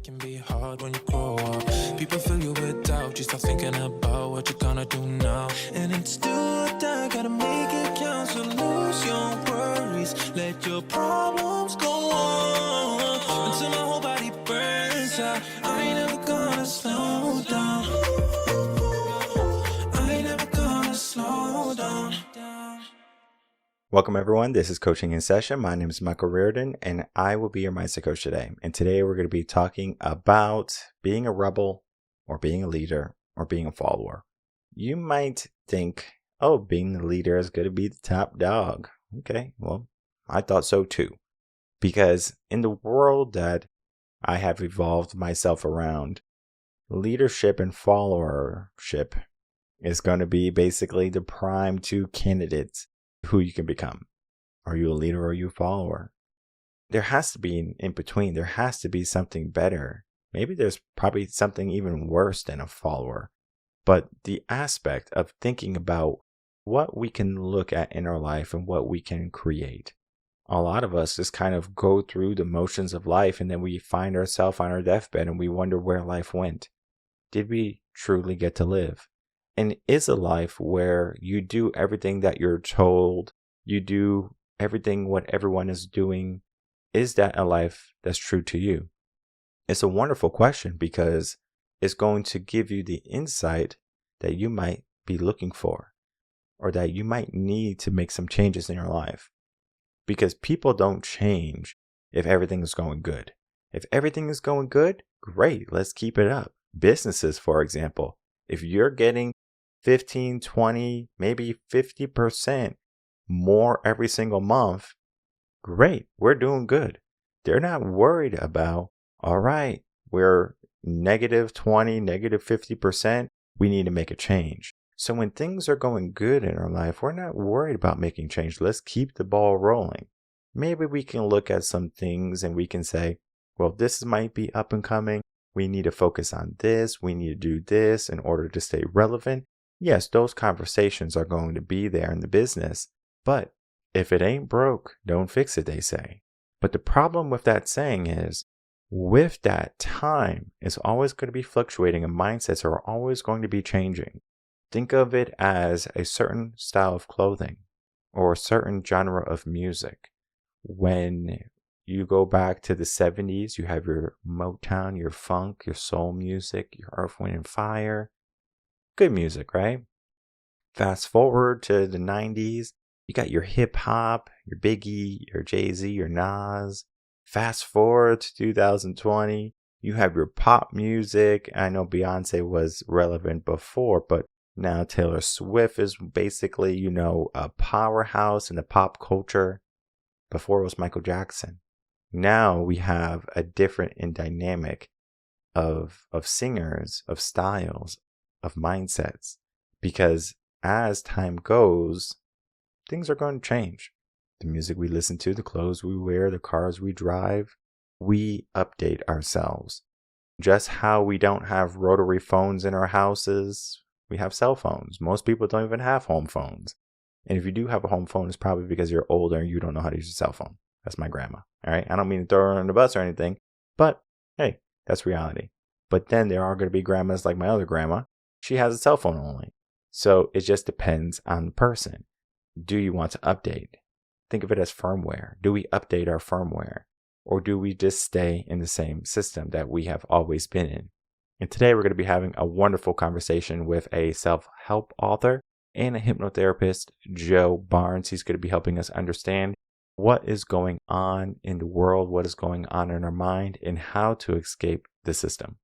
Can be hard when you grow up. People fill you with doubt. You start thinking about what you're gonna do now. And it's do or die, gotta make it count. So lose your worries, let your problems go on until my whole body burns out. I ain't never gonna slow down. I ain't never gonna slow down. Welcome everyone, this is Coaching in Session. My name is Michael Rearden and I will be your mindset coach today. And today we're going to be talking about being a rebel or being a leader or being a follower. You might think, oh, being the leader is going to be the top dog. Okay, well, I thought so too. Because in the world that I have evolved myself around, leadership and followership is going to be basically the prime two candidates who you can become. Are you a leader or are you a follower? There has to be an in between. There has to be something better. Maybe there's probably something even worse than a follower. But the aspect of thinking about what we can look at in our life and what we can create. A lot of us just kind of go through the motions of life and then we find ourselves on our deathbed and we wonder where life went. Did we truly get to live? And is a life where you do everything that you're told, you do everything what everyone is doing, is that a life that's true to you? It's a wonderful question because it's going to give you the insight that you might be looking for or that you might need to make some changes in your life. Because people don't change if everything is going good. If everything is going good, great, let's keep it up. Businesses, for example, if you're getting 15, 20, maybe 50% more every single month, great, we're doing good. They're not worried about, all right, we're negative 20, negative 50%, we need to make a change. So when things are going good in our life, we're not worried about making change. Let's keep the ball rolling. Maybe we can look at some things and we can say, well, this might be up and coming. We need to focus on this. We need to do this in order to stay relevant. Yes, those conversations are going to be there in the business, but if it ain't broke, don't fix it, they say. But the problem with that saying is, with that, time is always going to be fluctuating and mindsets are always going to be changing. Think of it as a certain style of clothing or a certain genre of music. When you go back to the 70s, you have your Motown, your funk, your soul music, your Earth, Wind, and Fire. Good music, right? Fast forward to the 90s, you got your hip hop, your Biggie, your Jay-Z, your Nas. Fast forward to 2020, you have your pop music. I know Beyonce was relevant before, but now Taylor Swift is basically, a powerhouse in the pop culture. Before it was Michael Jackson. Now we have a different dynamic of singers, of styles, of mindsets. Because as time goes, things are going to change. The music we listen to, the clothes we wear, the cars we drive, we update ourselves. Just how we don't have rotary phones in our houses, we have cell phones. Most people don't even have home phones. And if you do have a home phone, it's probably because you're older and you don't know how to use a cell phone. That's my grandma. All right. I don't mean to throw her on the bus or anything, but hey, that's reality. But then there are going to be grandmas like my other grandma. She has a cell phone only. So it just depends on the person. Do you want to update? Think of it as firmware. Do we update our firmware? Or do we just stay in the same system that we have always been in? And today we're going to be having a wonderful conversation with a self-help author and a hypnotherapist, Joe Barnes. He's going to be helping us understand what is going on in the world, what is going on in our mind, and how to escape the system.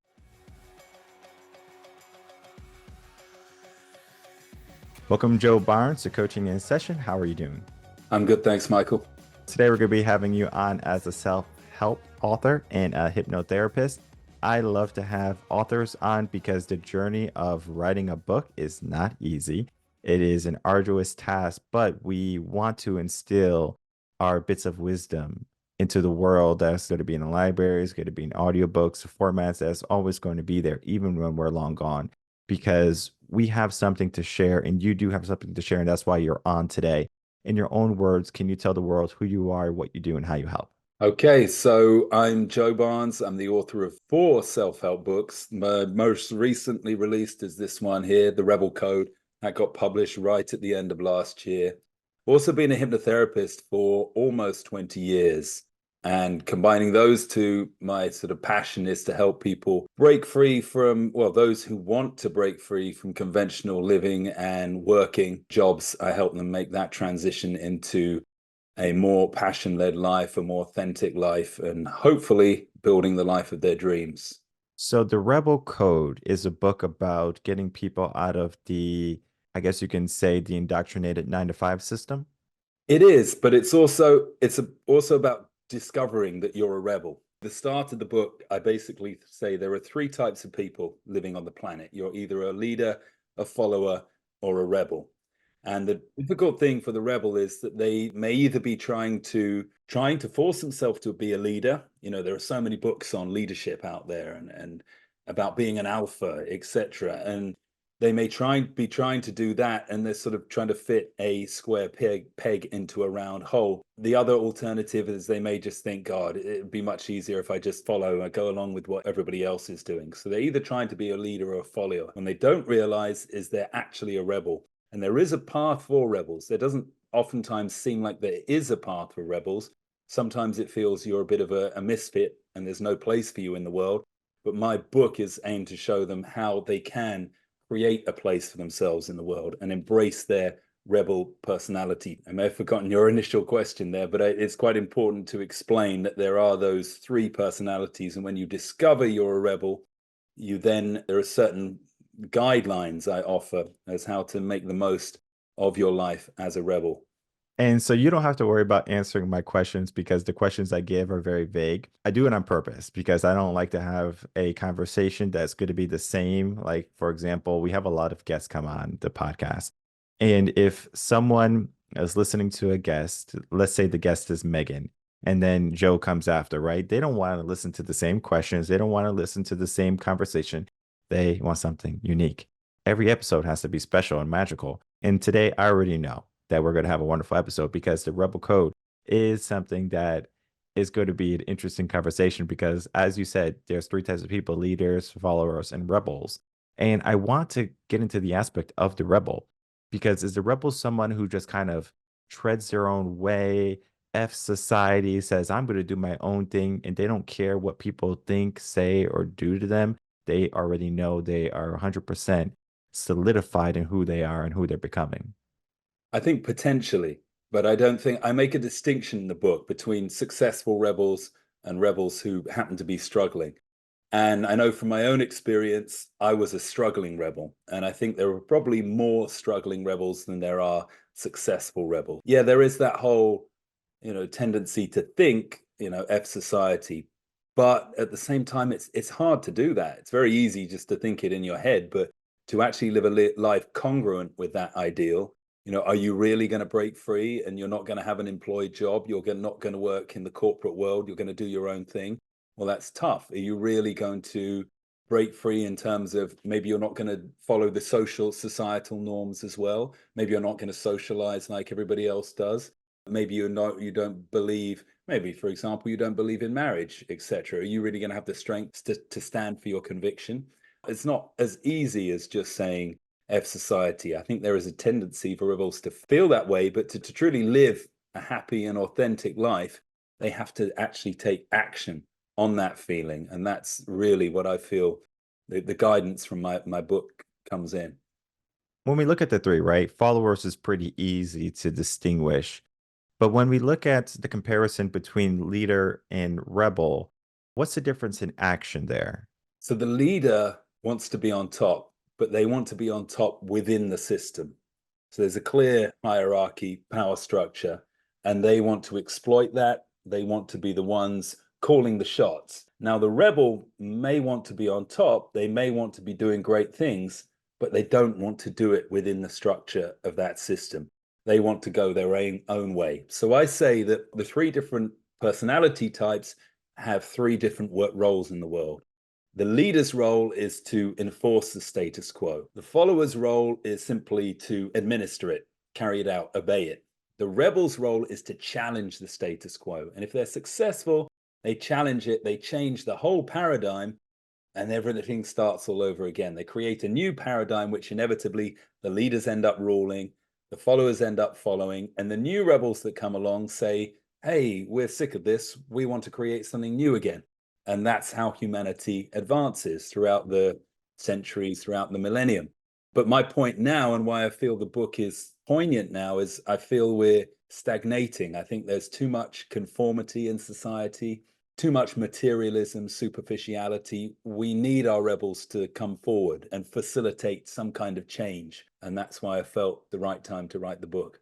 Welcome, Joe Barnes, to Coaching in Session. How are you doing? I'm good, thanks, Michael. Today we're going to be having you on as a self-help author and a hypnotherapist. I love to have authors on because the journey of writing a book is not easy. It is an arduous task, but we want to instill our bits of wisdom into the world that's going to be in the libraries, going to be in audiobooks, formats that's always going to be there, even when we're long gone, because we have something to share and you do have something to share. And that's why you're on today. In your own words, can you tell the world who you are, what you do, and how you help? Okay, so I'm Joe Barnes. I'm the author of 4 self-help books. My most recently released is this one here, The Rebel Code. That got published right at the end of last year. Also been a hypnotherapist for almost 20 years. And combining those two, my sort of passion is to help people break free from, well, those who want to break free from conventional living and working jobs. I help them make that transition into a more passion-led life, a more authentic life, and hopefully building the life of their dreams. So, The Rebel Code is a book about getting people out of the, I guess you can say, the indoctrinated 9 to 5 system. It is, but it's also about discovering that you're a rebel. The start of the book, I basically say there are 3 types of people living on the planet. You're either a leader, a follower, or a rebel. And the difficult thing for the rebel is that they may either be trying to force themselves to be a leader. You know, there are so many books on leadership out there and about being an alpha, etc. And they may be trying to do that, and they're sort of trying to fit a square peg into a round hole. The other alternative is they may just think, God, it'd be much easier if I just follow and go along with what everybody else is doing. So they're either trying to be a leader or a follower. When they don't realize is they're actually a rebel. And there is a path for rebels. There doesn't oftentimes seem like there is a path for rebels. Sometimes it feels you're a bit of a misfit and there's no place for you in the world. But my book is aimed to show them how they can create a place for themselves in the world and embrace their rebel personality. I may have forgotten your initial question there, but it's quite important to explain that there are those 3 personalities. And when you discover you're a rebel, there are certain guidelines I offer as how to make the most of your life as a rebel. And so you don't have to worry about answering my questions because the questions I give are very vague. I do it on purpose because I don't like to have a conversation that's going to be the same. Like, for example, we have a lot of guests come on the podcast. And if someone is listening to a guest, let's say the guest is Megan, and then Joe comes after, right? They don't want to listen to the same questions. They don't want to listen to the same conversation. They want something unique. Every episode has to be special and magical. And today I already know that we're going to have a wonderful episode because the Rebel Code is something that is going to be an interesting conversation because, as you said, there's 3 types of people: leaders, followers, and rebels. And I want to get into the aspect of the rebel because is the rebel someone who just kind of treads their own way, F society, says, I'm going to do my own thing, and they don't care what people think, say, or do to them? They already know they are 100% solidified in who they are and who they're becoming. I think potentially, but I don't think I make a distinction in the book between successful rebels and rebels who happen to be struggling. And I know from my own experience, I was a struggling rebel. And I think there are probably more struggling rebels than there are successful rebels. Yeah, there is that whole, tendency to think, F society. But at the same time, it's hard to do that. It's very easy just to think it in your head, but to actually live a life congruent with that ideal, are you really going to break free and you're not going to have an employed job? Not going to work in the corporate world. You're going to do your own thing. Well, that's tough. Are you really going to break free in terms of maybe you're not going to follow the societal norms as well? Maybe you're not going to socialize like everybody else does. Maybe you don't believe, maybe, for example, you don't believe in marriage, etc. Are you really going to have the strength to stand for your conviction? It's not as easy as just saying F society. I think there is a tendency for rebels to feel that way, but to truly live a happy and authentic life, they have to actually take action on that feeling. And that's really what I feel the guidance from my book comes in. When we look at the 3, right, followers is pretty easy to distinguish. But when we look at the comparison between leader and rebel, what's the difference in action there? So the leader wants to be on top, but they want to be on top within the system. So there's a clear hierarchy, power structure, and they want to exploit that. They want to be the ones calling the shots. Now, the rebel may want to be on top. They may want to be doing great things, but they don't want to do it within the structure of that system. They want to go their own way. So I say that the 3 different personality types have 3 different roles in the world. The leader's role is to enforce the status quo. The follower's role is simply to administer it, carry it out, obey it. The rebel's role is to challenge the status quo. And if they're successful, they challenge it, they change the whole paradigm, and everything starts all over again. They create a new paradigm, which inevitably the leaders end up ruling, the followers end up following, and the new rebels that come along say, hey, we're sick of this. We want to create something new again. And that's how humanity advances throughout the centuries, throughout the millennium. But my point now, and why I feel the book is poignant now, is I feel we're stagnating. I think there's too much conformity in society, too much materialism, superficiality. We need our rebels to come forward and facilitate some kind of change. And that's why I felt the right time to write the book.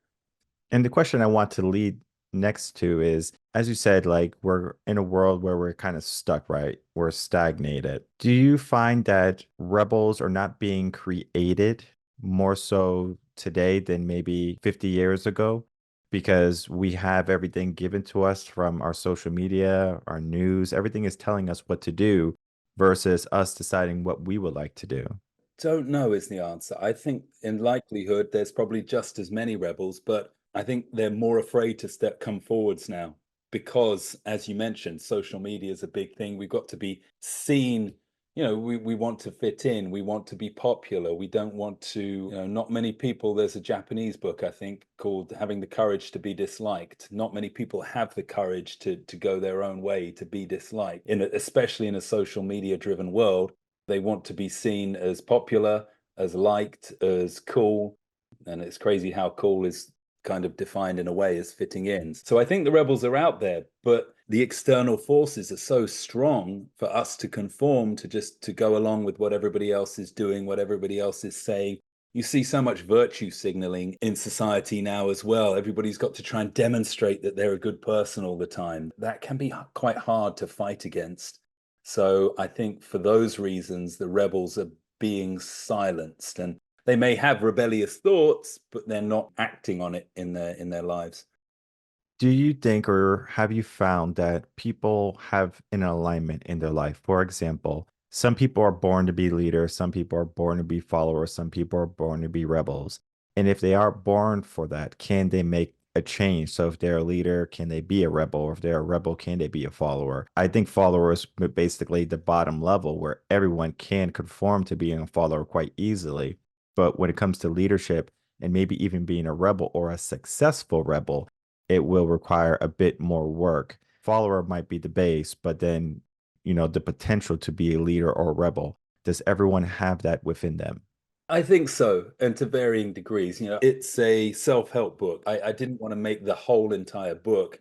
And the question I want to lead next to is, as you said, like we're in a world where we're kind of stuck, right? We're stagnated. Do you find that rebels are not being created more so today than maybe 50 years ago? Because we have everything given to us from our social media, our news, everything is telling us what to do versus us deciding what we would like to do. Don't know is the answer. I think in likelihood, there's probably just as many rebels, but I think they're more afraid to come forwards now because, as you mentioned, social media is a big thing. We've got to be seen. We want to fit in. We want to be popular. We don't want to, not many people. There's a Japanese book, I think, called Having the Courage to be Disliked. Not many people have the courage to go their own way, to be disliked, especially in a social media driven world. They want to be seen as popular, as liked, as cool. And it's crazy how cool is kind of defined in a way as fitting in. So I think the rebels are out there, but the external forces are so strong for us to conform to go along with what everybody else is doing, what everybody else is saying. You see so much virtue signaling in society now as well. Everybody's got to try and demonstrate that they're a good person all the time. That can be quite hard to fight against. So I think for those reasons, the rebels are being silenced, and they may have rebellious thoughts, but they're not acting on it in their lives. Do you think, or have you found that people have an alignment in their life? For example, some people are born to be leaders, some people are born to be followers, some people are born to be rebels. And if they are born for that, can they make a change? So if they're a leader, can they be a rebel? Or if they're a rebel, can they be a follower? I think followers basically the bottom level where everyone can conform to being a follower quite easily. But when it comes to leadership and maybe even being a rebel or a successful rebel, it will require a bit more work. Follower might be the base, but then, the potential to be a leader or a rebel, does everyone have that within them? I think so, and to varying degrees. It's a self-help book. I didn't want to make the whole entire book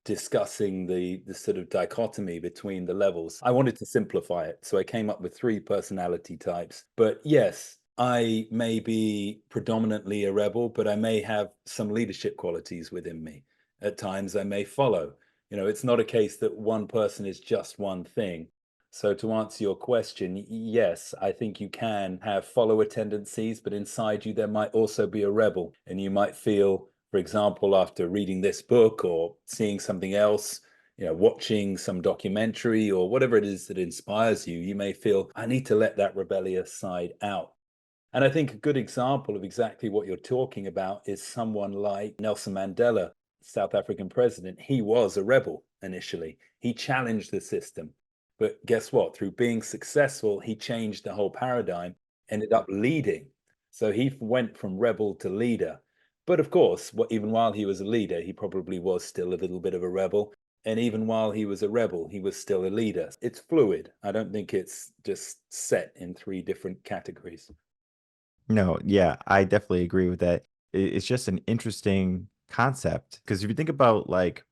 discussing the sort of dichotomy between the levels. I wanted to simplify it. So I came up with 3 personality types. But yes, I may be predominantly a rebel, but I may have some leadership qualities within me. At times I may follow. It's not a case that one person is just one thing. So to answer your question, yes, I think you can have follower tendencies, but inside you there might also be a rebel, and you might feel, for example, after reading this book or seeing something else, watching some documentary or whatever it is that inspires you, you may feel, I need to let that rebellious side out. And I think a good example of exactly what you're talking about is someone like Nelson Mandela, South African president. He was a rebel initially. He challenged the system. But guess what? Through being successful, he changed the whole paradigm, ended up leading. So he went from rebel to leader. But of course, even while he was a leader, he probably was still a little bit of a rebel. And even while he was a rebel, he was still a leader. It's fluid. I don't think it's just set in 3 different categories. No, yeah, I definitely agree with that. It's just an interesting concept because if you think about like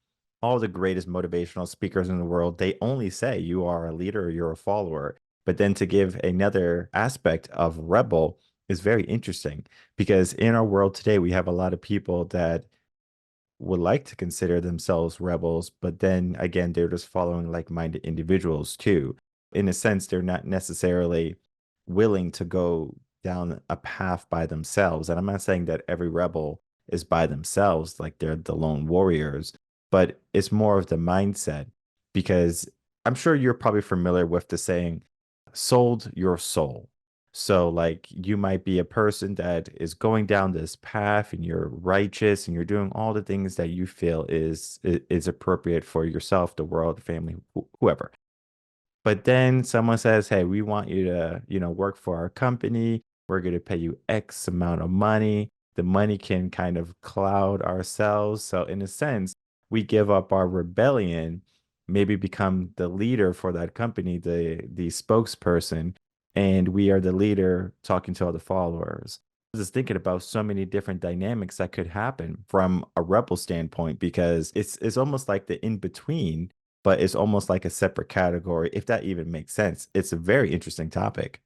all the greatest motivational speakers in the world, they only say you are a leader or you're a follower. But then to give another aspect of rebel is very interesting because in our world today, we have a lot of people that would like to consider themselves rebels, but then again, they're just following like-minded individuals too. In a sense, they're not necessarily willing to go down a path by themselves. And I'm not saying that every rebel is by themselves, like they're the lone warriors, but it's more of the mindset because I'm sure you're probably familiar with the saying, sold your soul. So, like, you might be a person that is going down this path and you're righteous and you're doing all the things that you feel is appropriate for yourself, the world, the family, whoever. But then someone says, "Hey, we want you to, work for our company. We're going to pay you X amount of money." The money can kind of cloud ourselves. So in a sense, we give up our rebellion, maybe become the leader for that company, the spokesperson, and we are the leader talking to all the followers. I was just thinking about so many different dynamics that could happen from a rebel standpoint because it's almost like the in between, but it's almost like a separate category, if that even makes sense. It's a very interesting topic.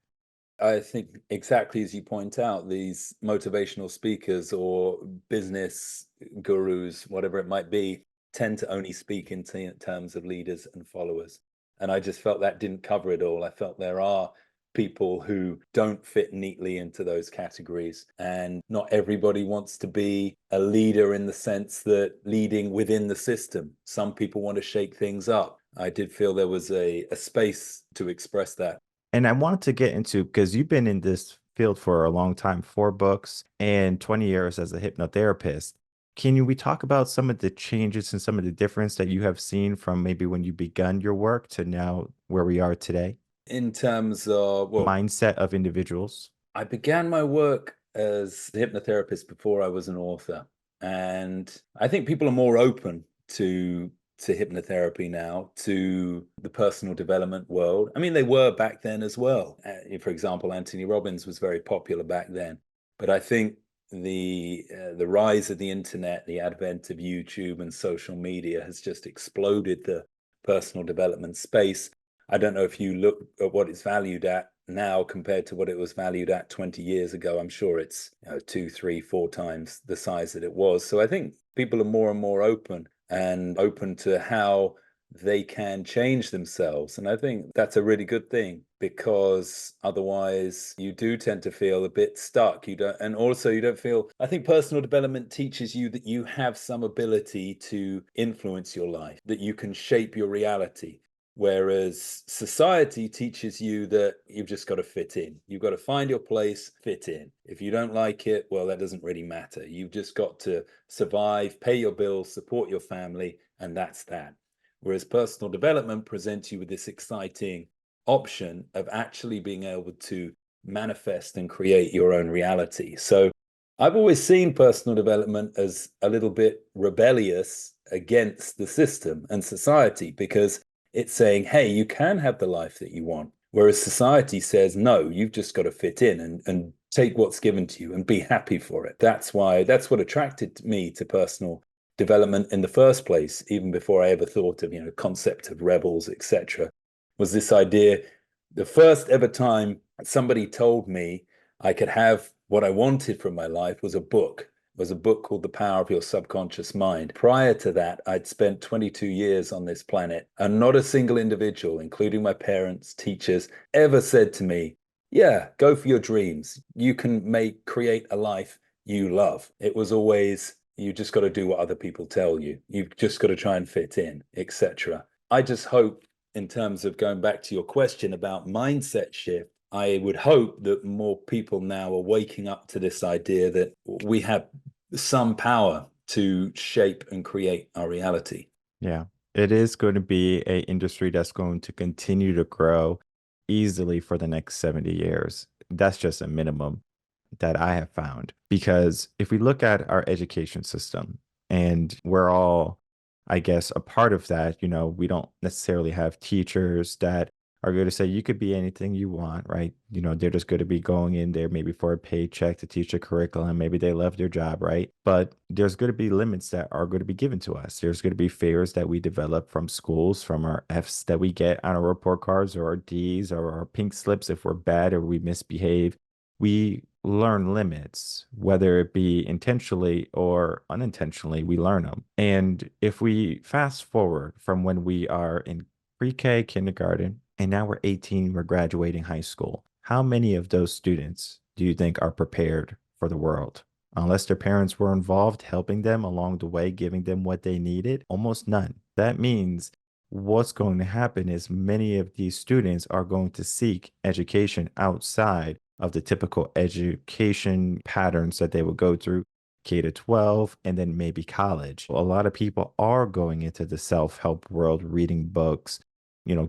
I think exactly as you point out, these motivational speakers or business gurus, whatever it might be, tend to only speak in terms of leaders and followers. And I just felt that didn't cover it all. I felt there are people who don't fit neatly into those categories. And not everybody wants to be a leader in the sense that leading within the system. Some people want to shake things up. I did feel there was a space to express that. And I wanted to get into, because you've been in this field for a long time, 4 books and 20 years as a hypnotherapist. We talk about some of the changes and some of the difference that you have seen from maybe when you begun your work to now where we are today? In terms of, well, Mindset of individuals. I began my work as a hypnotherapist before I was an author. And I think people are more open to hypnotherapy now, to the personal development world. I mean, they were back then as well. For example, Anthony Robbins was very popular back then. But I think the rise of the internet, the advent of YouTube and social media has just exploded the personal development space. I don't know if you look at what it's valued at now compared to what it was valued at 20 years ago. I'm sure it's 2, 3, 4 times the size that it was. So I think people are more and more open to how they can change themselves. And I think that's a really good thing, because otherwise you do tend to feel a bit stuck. You don't feel, I think personal development teaches you that you have some ability to influence your life, that you can shape your reality. Whereas society teaches you that you've just got to fit in. You've got to find your place, fit in. If you don't like it, well, that doesn't really matter. You've just got to survive, pay your bills, support your family, and that's that. Whereas personal development presents you with this exciting option of actually being able to manifest and create your own reality. So I've always seen personal development as a little bit rebellious against the system and society, because it's saying, hey, you can have the life that you want. Whereas society says, no, you've just got to fit in and take what's given to you and be happy for it. That's what attracted me to personal development in the first place, even before I ever thought of, concept of rebels, etc. Was this idea, the first ever time somebody told me I could have what I wanted from my life was a book. Was a book called The Power of Your Subconscious Mind. Prior to that, I'd spent 22 years on this planet, and not a single individual, including my parents, teachers, ever said to me, yeah, go for your dreams. You can create a life you love. It was always, you just got to do what other people tell you. You've just got to try and fit in, etc. I just hope, in terms of going back to your question about mindset shift, I would hope that more people now are waking up to this idea that we have some power to shape and create our reality. Yeah. It is going to be a industry that's going to continue to grow easily for the next 70 years. That's just a minimum that I have found. Because if we look at our education system, and we're all, I guess, a part of that, we don't necessarily have teachers that are going to say you could be anything you want, right? They're just going to be going in there maybe for a paycheck to teach a curriculum. Maybe they love their job, right? But there's going to be limits that are going to be given to us. There's going to be fears that we develop from schools, from our F's that we get on our report cards, or our D's, or our pink slips if we're bad or we misbehave. We learn limits, whether it be intentionally or unintentionally, we learn them. And if we fast forward from when we are in pre-K, kindergarten, and now we're 18, we're graduating high school, how many of those students do you think are prepared for the world? Unless their parents were involved, helping them along the way, giving them what they needed, almost none. That means what's going to happen is many of these students are going to seek education outside of the typical education patterns that they would go through K to 12 and then maybe college. A lot of people are going into the self-help world, reading books,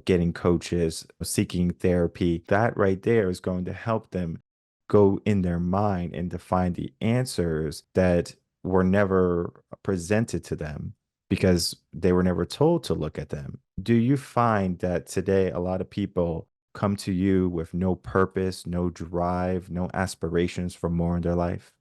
getting coaches, seeking therapy. That right there is going to help them go in their mind and to find the answers that were never presented to them because they were never told to look at them. Do you find that today a lot of people come to you with no purpose, no drive, no aspirations for more in their life?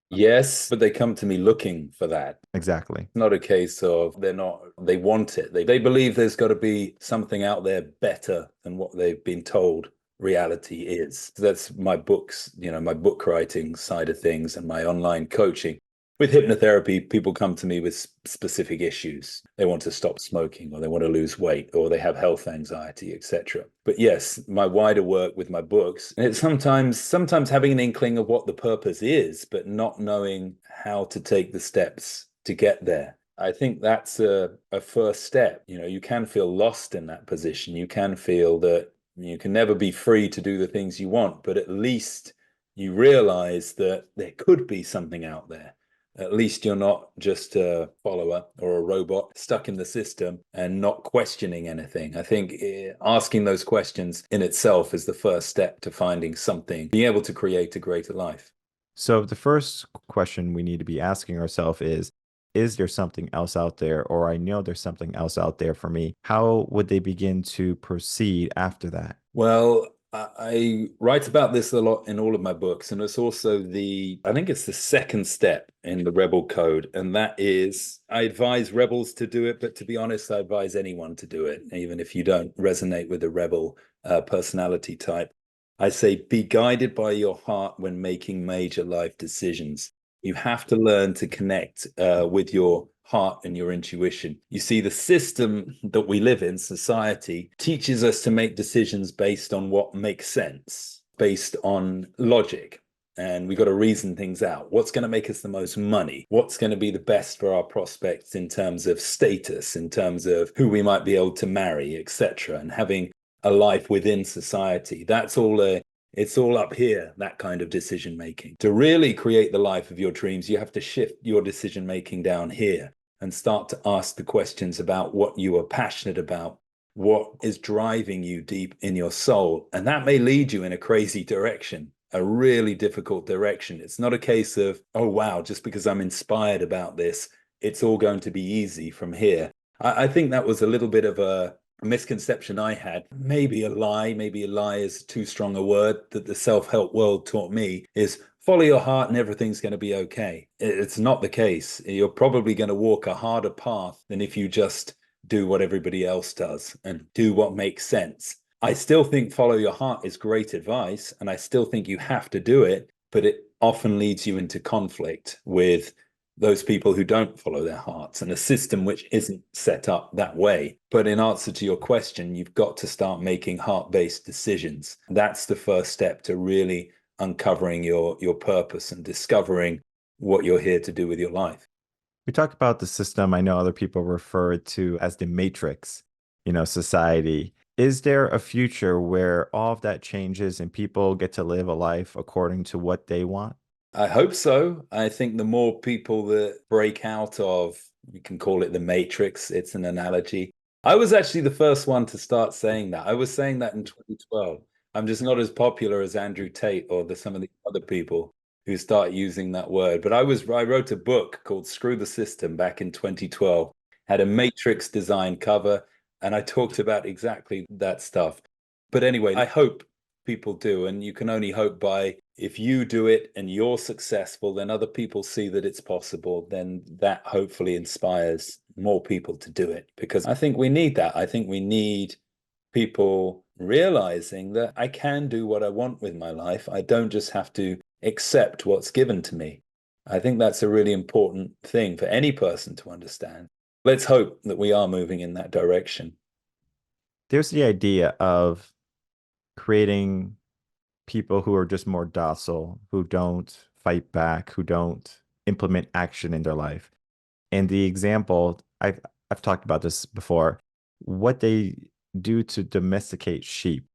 Yes, but they come to me looking for that. Exactly. Not a case of they want it. They believe there's got to be something out there better than what they've been told reality is. That's my books, my book writing side of things and my online coaching. With hypnotherapy, people come to me with specific issues. They want to stop smoking, or they want to lose weight, or they have health anxiety, etc. But yes, my wider work with my books, and it's sometimes having an inkling of what the purpose is, but not knowing how to take the steps to get there. I think that's a first step. You can feel lost in that position. You can feel that you can never be free to do the things you want, but at least you realize that there could be something out there. At least you're not just a follower or a robot stuck in the system and not questioning anything. I think asking those questions in itself is the first step to finding something, being able to create a greater life. So the first question we need to be asking ourselves is there something else out there? Or I know there's something else out there for me. How would they begin to proceed after that? Well, I write about this a lot in all of my books, and it's also I think it's the second step in the Rebel Code, and that is I advise rebels to do it, but to be honest, I advise anyone to do it, even if you don't resonate with the rebel personality type. I say be guided by your heart when making major life decisions. You have to learn to connect with your heart and your intuition. You see, the system that we live in, society, teaches us to make decisions based on what makes sense, based on logic. And we've got to reason things out. What's going to make us the most money? What's going to be the best for our prospects in terms of status, in terms of who we might be able to marry, etc. And having a life within society. It's all up here, that kind of decision making. To really create the life of your dreams, you have to shift your decision making down here and start to ask the questions about what you are passionate about, what is driving you deep in your soul. And that may lead you in a crazy direction, a really difficult direction. It's not a case of, oh, wow, just because I'm inspired about this, it's all going to be easy from here. I think that was a little bit of a misconception I had, maybe a lie is too strong a word, that the self-help world taught me is follow your heart and everything's going to be okay. It's not the case. You're probably going to walk a harder path than if you just do what everybody else does and do what makes sense. I still think follow your heart is great advice, and I still think you have to do it, but it often leads you into conflict with those people who don't follow their hearts and a system which isn't set up that way. But in answer to your question, you've got to start making heart-based decisions. That's the first step to really uncovering your purpose and discovering what you're here to do with your life. We talk about the system. I know other people refer it to as the matrix, society. Is there a future where all of that changes and people get to live a life according to what they want? I hope so. I think the more people that break out of, we can call it the matrix, it's an analogy. I was actually the first one to start saying that. I was saying that in 2012. I'm just not as popular as Andrew Tate or some of the other people who start using that word. But I wrote a book called Screw the System back in 2012, had a matrix design cover, and I talked about exactly that stuff. But anyway, I hope people do, and you can only hope by if you do it and you're successful, then other people see that it's possible, then that hopefully inspires more people to do it, because I think we need that. I think we need people realizing that I can do what I want with my life. I don't just have to accept what's given to me. I think that's a really important thing for any person to understand. Let's hope that we are moving in that direction. There's the idea of creating people who are just more docile, who don't fight back, who don't implement action in their life. And the example, I've talked about this before, what they do to domesticate sheep.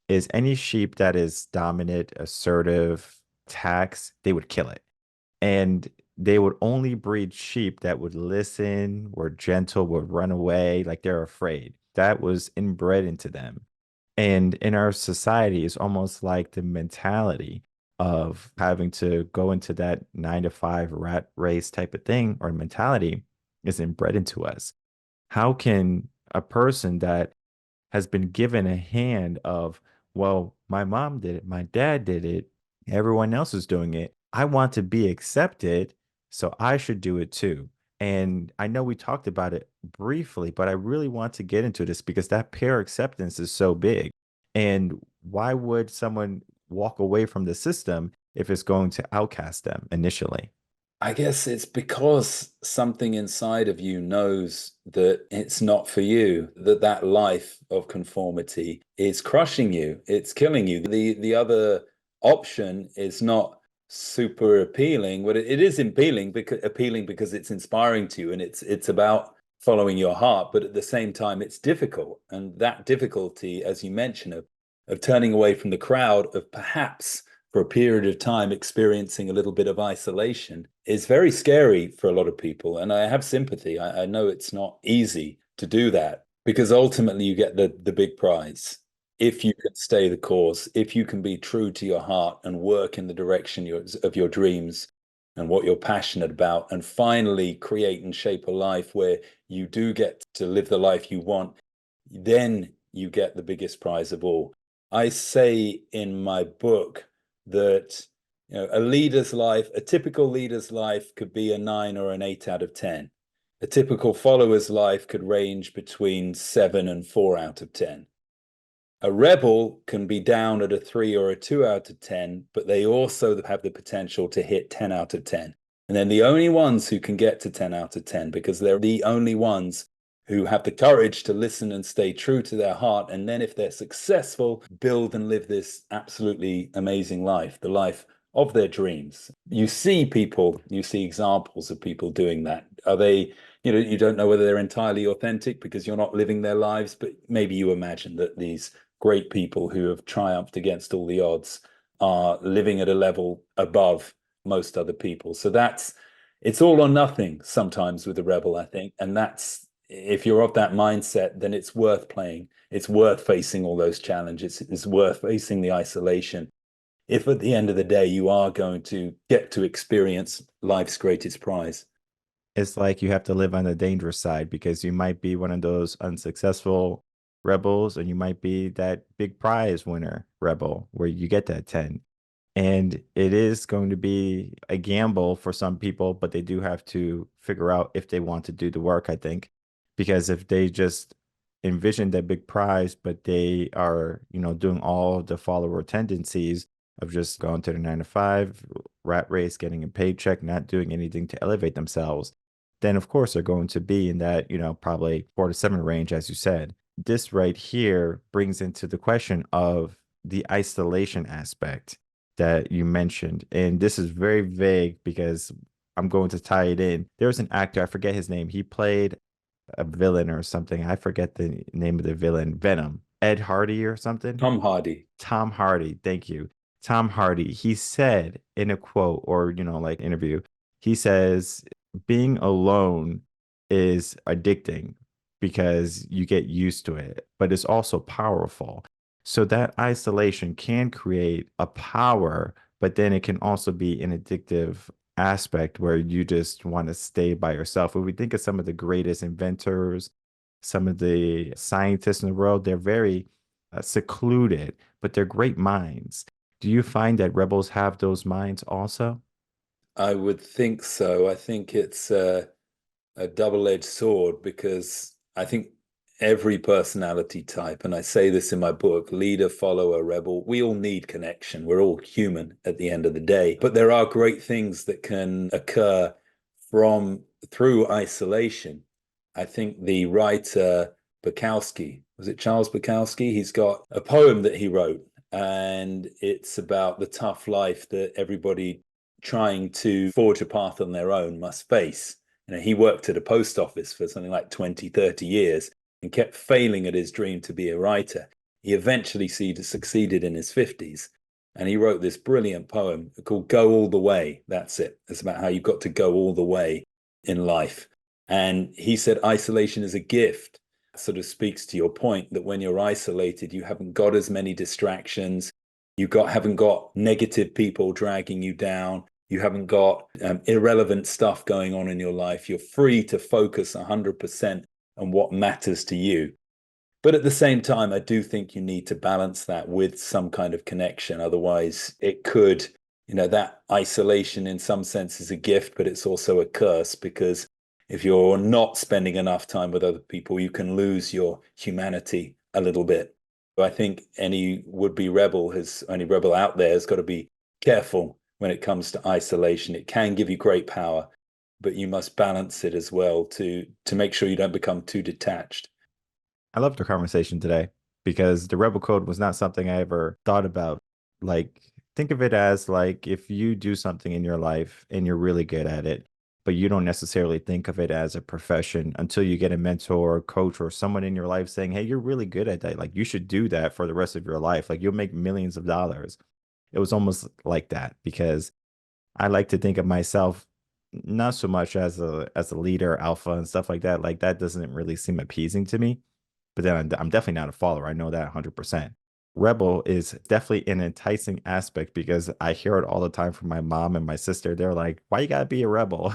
is any sheep that is dominant, assertive, attacks, they would kill it. And they would only breed sheep that would listen, were gentle, would run away, like they're afraid. That was inbred into them. And in our society, it's almost like the mentality of having to go into that 9 to 5 rat race type of thing or mentality is inbred into us. How can a person that has been given a hand of, well, my mom did it, my dad did it, everyone else is doing it. I want to be accepted, so I should do it too. And I know we talked about it briefly, but I really want to get into this because that peer acceptance is so big. And why would someone walk away from the system if it's going to outcast them initially? I guess it's because something inside of you knows that it's not for you, that that life of conformity is crushing you, it's killing you. The other option is not super appealing, but it is appealing because it's inspiring to you and it's about following your heart, but at the same time it's difficult. And that difficulty, as you mentioned, of turning away from the crowd, of perhaps for a period of time experiencing a little bit of isolation is very scary for a lot of people. And I have sympathy. I know it's not easy to do that because ultimately you get the big prize. If you can stay the course, if you can be true to your heart and work in the direction of your dreams and what you're passionate about, and finally create and shape a life where you do get to live the life you want, then you get the biggest prize of all. I say in my book that a typical leader's life could be a 9 or an 8 out of 10. A typical follower's life could range between 7 and 4 out of 10. A rebel can be down at a 3 or a 2 out of 10, but they also have the potential to hit 10 out of 10. And then the only ones who can get to 10 out of 10, because they're the only ones who have the courage to listen and stay true to their heart. And then if they're successful, build and live this absolutely amazing life, the life of their dreams. You see examples of people doing that. Are they, you don't know whether they're entirely authentic because you're not living their lives, but maybe you imagine that these great people who have triumphed against all the odds are living at a level above most other people. So it's all or nothing sometimes with the rebel, I think. And if you're of that mindset, then it's worth playing. It's worth facing all those challenges. It's worth facing the isolation. If at the end of the day, you are going to get to experience life's greatest prize. It's like you have to live on the dangerous side because you might be one of those unsuccessful rebels and you might be that big prize winner rebel where you get that 10. And it is going to be a gamble for some people, but they do have to figure out if they want to do the work, I think. Because if they just envision that big prize, but they are, doing all the follower tendencies of just going to the 9 to 5 rat race, getting a paycheck, not doing anything to elevate themselves, then of course they're going to be in that, probably 4 to 7 range, as you said. This right here brings into the question of the isolation aspect that you mentioned. And this is very vague because I'm going to tie it in. There's an actor, I forget his name. He played a villain or something. I forget the name of the villain. Venom. Ed Hardy or something? Tom Hardy. Tom Hardy. Thank you. Tom Hardy. He said in a quote or, like interview, he says, being alone is addicting because you get used to it, but it's also powerful. So that isolation can create a power, but then it can also be an addictive aspect where you just want to stay by yourself. When we think of some of the greatest inventors, some of the scientists in the world, they're very secluded, but they're great minds. Do you find that rebels have those minds also? I would think so. I think it's a double-edged sword because I think every personality type, and I say this in my book, leader, follower, rebel, we all need connection. We're all human at the end of the day. But there are great things that can occur through isolation. I think the writer Bukowski, was it Charles Bukowski? He's got a poem that he wrote, and it's about the tough life that everybody trying to forge a path on their own must face. He worked at a post office for something like 20, 30 years and kept failing at his dream to be a writer. He eventually succeeded in his 50s. And he wrote this brilliant poem called Go All the Way. That's it. It's about how you've got to go all the way in life. And he said isolation is a gift. Sort of speaks to your point that when you're isolated, you haven't got as many distractions. Haven't got negative people dragging you down. You haven't got irrelevant stuff going on in your life. You're free to focus 100% on what matters to you. But at the same time, I do think you need to balance that with some kind of connection. Otherwise, it could, that isolation in some sense is a gift, but it's also a curse, because if you're not spending enough time with other people, you can lose your humanity a little bit. I think any would-be rebel out there has got to be careful when it comes to isolation. It can give you great power, but you must balance it as well to make sure you don't become too detached. I loved our conversation today because the rebel code was not something I ever thought about. Like, think of it as like if you do something in your life and you're really good at it, but you don't necessarily think of it as a profession until you get a mentor or coach or someone in your life saying, hey, you're really good at that. Like, you should do that for the rest of your life. Like, you'll make millions of dollars. It was almost like that because I like to think of myself not so much as a leader, alpha, and stuff like that. Like, that doesn't really seem appeasing to me. But then I'm definitely not a follower. I know that 100%. Rebel is definitely an enticing aspect because I hear it all the time from my mom and my sister. They're like, why you gotta be a rebel?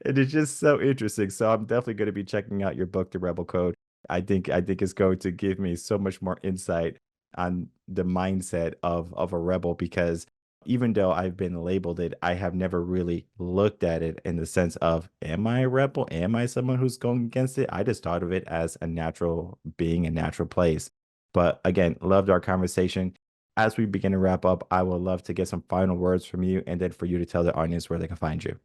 And it's just so interesting. So I'm definitely going to be checking out your book, The Rebel Code. I think it's going to give me so much more insight on the mindset of a rebel because even though I've been labeled it, I have never really looked at it in the sense of, am I a rebel? Am I someone who's going against it? I just thought of it as a natural being, a natural place. But again, loved our conversation. As we begin to wrap up, I would love to get some final words from you and then for you to tell the audience where they can find you.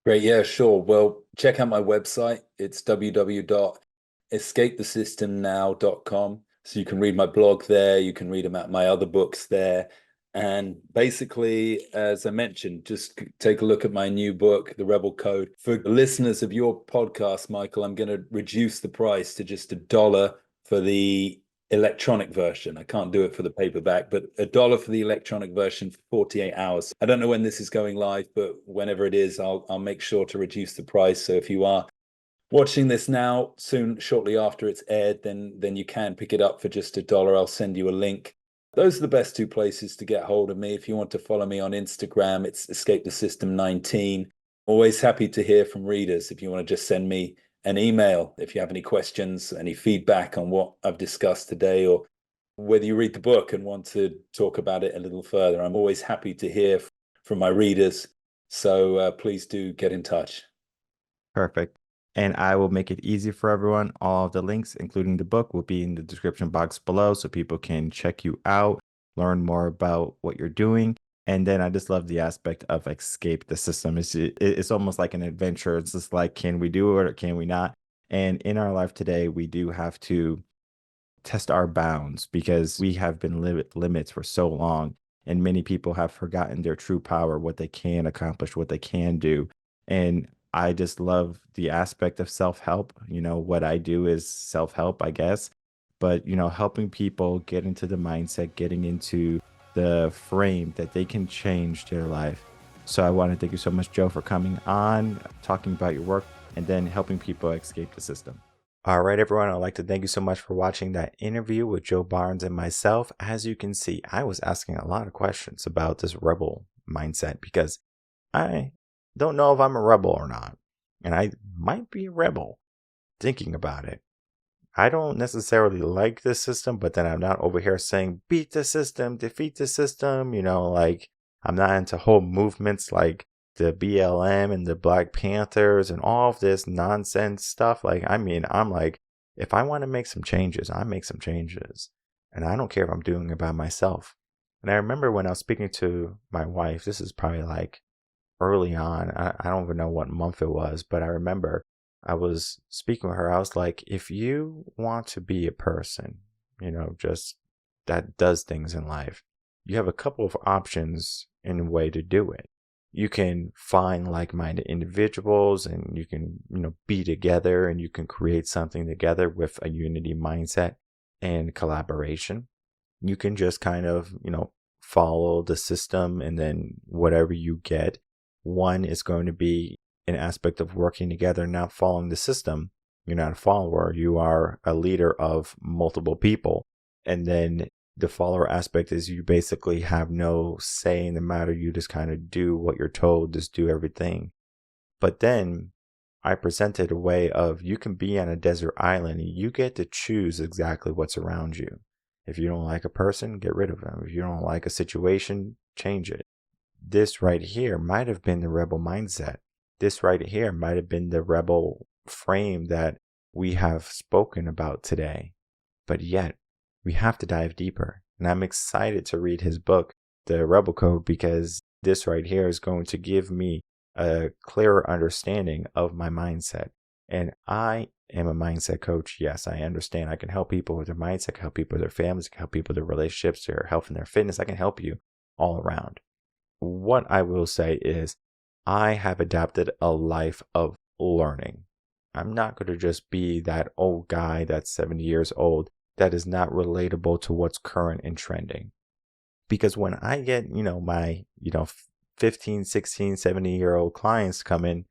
Great. Yeah, sure. Well, check out my website. It's www.escapethesystemnow.com. So you can read my blog there. You can read about my other books there. And basically, as I mentioned, just take a look at my new book, The Rebel Code. For listeners of your podcast, Michael, I'm going to reduce the price to just $1 for the electronic version. I can't do it for the paperback, but $1 for the electronic version for 48 hours. I don't know when this is going live, but whenever it is, I'll make sure to reduce the price. So if you are watching this now, shortly after it's aired, then you can pick it up for just $1. I'll send you a link. Those are the best two places to get hold of me. If you want to follow me on Instagram, it's Escape the System 19. Always happy to hear from readers. If you want to just send me an email, if you have any questions, any feedback on what I've discussed today, or whether you read the book and want to talk about it a little further, I'm always happy to hear from my readers. So please do get in touch. Perfect. And I will make it easy for everyone. All of the links, including the book, will be in the description box below so people can check you out, learn more about what you're doing. And then I just love the aspect of escape the system. It's almost like an adventure. It's just like, can we do it or can we not? And in our life today, we do have to test our bounds because we have been limits for so long. And many people have forgotten their true power, what they can accomplish, what they can do. And I just love the aspect of self-help. What I do is self-help, I guess. But, helping people get into the mindset, getting into the frame that they can change their life. So I want to thank you so much, Joe, for coming on, talking about your work, and then helping people escape the system. All right, everyone. I'd like to thank you so much for watching that interview with Joe Barnes and myself. As you can see, I was asking a lot of questions about this rebel mindset because I don't know if I'm a rebel or not. And I might be a rebel thinking about it. I don't necessarily like this system, but then I'm not over here saying beat the system, defeat the system. Like I'm not into whole movements like the BLM and the Black Panthers and all of this nonsense stuff. I'm like, if I want to make some changes, I make some changes. And I don't care if I'm doing it by myself. And I remember when I was speaking to my wife, this is probably like early on. I don't even know what month it was, but I remember I was speaking with her. I was like, if you want to be a person, just that does things in life, you have a couple of options in a way to do it. You can find like-minded individuals and you can, be together and you can create something together with a unity mindset. and collaboration. You can just kind of, follow the system, and then whatever you get, one is going to be an aspect of working together, not following the system. You're not a follower, you are a leader of multiple people. And then the follower aspect is you basically have no say in the matter. You just kind of do what you're told, just do everything. But then I presented a way of you can be on a desert island and you get to choose exactly what's around you. If you don't like a person, get rid of them. If you don't like a situation, change it. This right here might have been the rebel mindset. This right here might have been the rebel frame that we have spoken about today. But yet, we have to dive deeper. And I'm excited to read his book, The Rebel Code, because this right here is going to give me a clearer understanding of my mindset. And I am a mindset coach. Yes, I understand. I can help people with their mindset, I can help people with their families, I can help people with their relationships, their health and their fitness. I can help you all around. What I will say is I have adapted a life of learning. I'm not going to just be that old guy that's 70 years old that is not relatable to what's current and trending. Because when I get, my, 15, 16, 70-year-old clients come in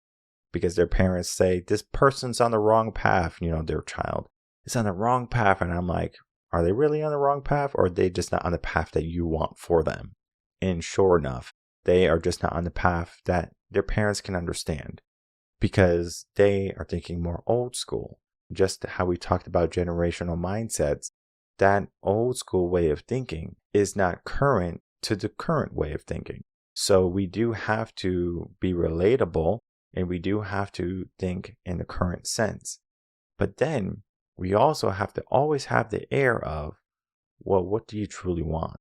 because their parents say, this person's on the wrong path, their child is on the wrong path. And I'm like, are they really on the wrong path, or are they just not on the path that you want for them? And sure enough, they are just not on the path that their parents can understand, because they are thinking more old school. Just how we talked about generational mindsets, that old school way of thinking is not current to the current way of thinking. So we do have to be relatable, and we do have to think in the current sense. But then we also have to always have the air of, well, what do you truly want?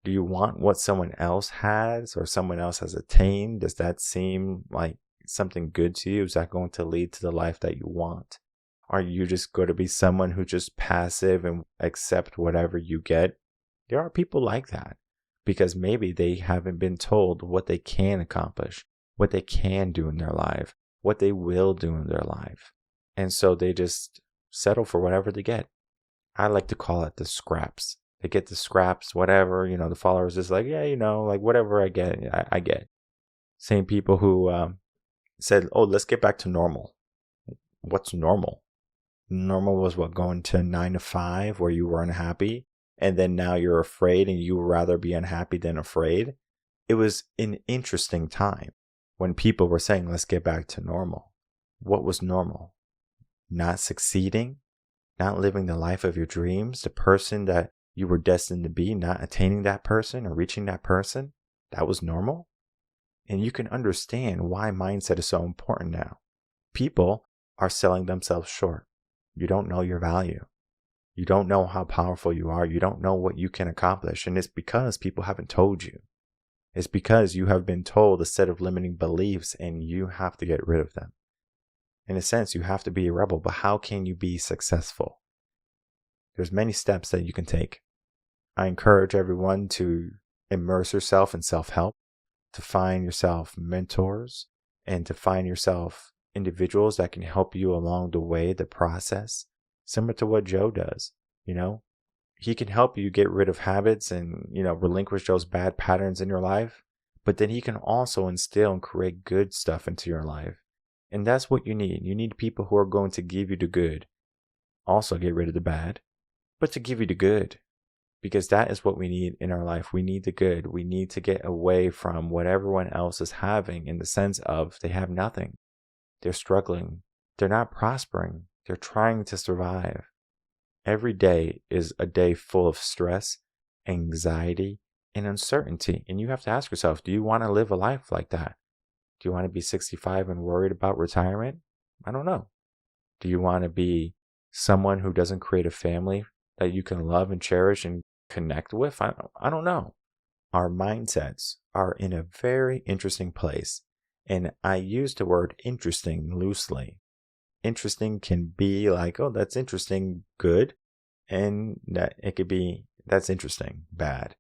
Do you want what someone else has or someone else has attained? Does that seem like something good to you? Is that going to lead to the life that you want? Are you just going to be someone who's just passive and accept whatever you get? There are people like that because maybe they haven't been told what they can accomplish, what they can do in their life, what they will do in their life. And so they just settle for whatever they get. I like to call it the scraps. They get the scraps, whatever, the followers is like, yeah, like whatever I get, I get. Same people who said, oh, let's get back to normal. What's normal? Normal was what, going to 9 to 5 where you were unhappy, and then now you're afraid and you would rather be unhappy than afraid. It was an interesting time when people were saying, let's get back to normal. What was normal? Not succeeding, not living the life of your dreams, the person that you were destined to be, not attaining that person or reaching that person. That was normal. And you can understand why mindset is so important now. People are selling themselves short. You don't know your value. You don't know how powerful you are. You don't know what you can accomplish. And it's because people haven't told you. It's because you have been told a set of limiting beliefs and you have to get rid of them. In a sense, you have to be a rebel, but how can you be successful? There's many steps that you can take. I encourage everyone to immerse yourself in self-help, to find yourself mentors, and to find yourself individuals that can help you along the way, the process, similar to what Joe does. He can help you get rid of habits and, relinquish those bad patterns in your life, but then he can also instill and create good stuff into your life. And that's what you need. You need people who are going to give you the good, also get rid of the bad, but to give you the good, because that is what we need in our life. We need the good. We need to get away from what everyone else is having, in the sense of they have nothing. They're struggling. They're not prospering. They're trying to survive. Every day is a day full of stress, anxiety, and uncertainty. And you have to ask yourself, do you want to live a life like that? Do you want to be 65 and worried about retirement? I don't know. Do you want to be someone who doesn't create a family that you can love and cherish and connect with? I don't know. Our mindsets are in a very interesting place. And I use the word interesting loosely. Interesting can be like, oh, that's interesting, good. And that it could be, that's interesting, bad.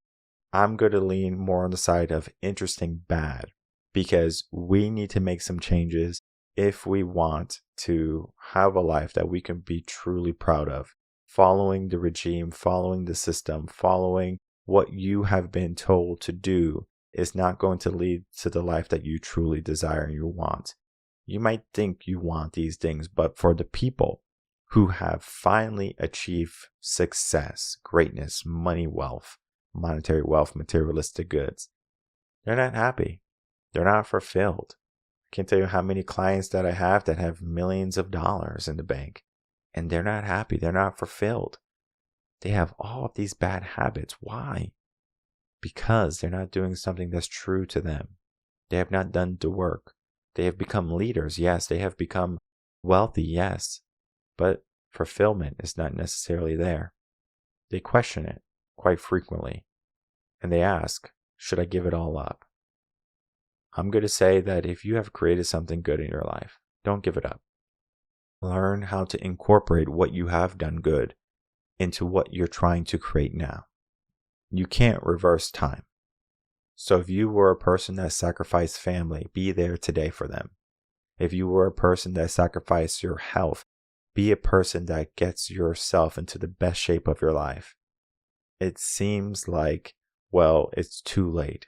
I'm going to lean more on the side of interesting, bad, because we need to make some changes if we want to have a life that we can be truly proud of following the regime, following the system, following what you have been told to do is not going to lead to the life that you truly desire and you want. You might think you want these things, but for the people who have finally achieved success, greatness, money, wealth, monetary wealth, materialistic goods, they're not happy. They're not fulfilled. I can't tell you how many clients that I have that have millions of dollars in the bank, and they're not happy. They're not fulfilled. They have all of these bad habits. Why? Because they're not doing something that's true to them. They have not done the work. They have become leaders, yes. They have become wealthy, yes. But fulfillment is not necessarily there. They question it quite frequently. And they ask, should I give it all up? I'm going to say that if you have created something good in your life, don't give it up. Learn how to incorporate what you have done good into what you're trying to create now. You can't reverse time. So if you were a person that sacrificed family, be there today for them. If you were a person that sacrificed your health, be a person that gets yourself into the best shape of your life. It seems like, well, it's too late.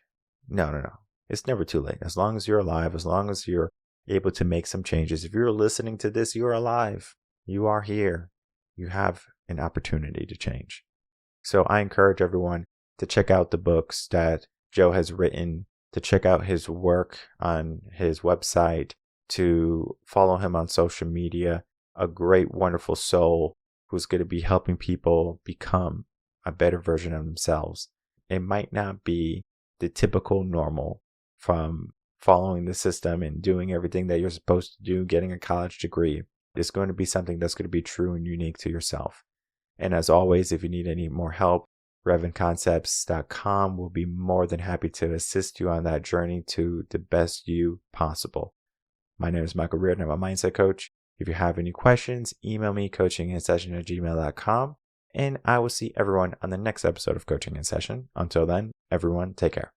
No. It's never too late. As long as you're alive, as long as you're able to make some changes. If you're listening to this, you're alive. You are here. You have an opportunity to change. So I encourage everyone to check out the books that Joe has written, to check out his work on his website, to follow him on social media. A great, wonderful soul who's going to be helping people become a better version of themselves. It might not be the typical normal from following the system and doing everything that you're supposed to do, getting a college degree. It's going to be something that's going to be true and unique to yourself. And as always, if you need any more help, RevenConcepts.com will be more than happy to assist you on that journey to the best you possible. My name is Michael Rearden. I'm a mindset coach. If you have any questions, email me coachinginsession@gmail.com, and I will see everyone on the next episode of Coaching in Session. Until then, everyone, take care.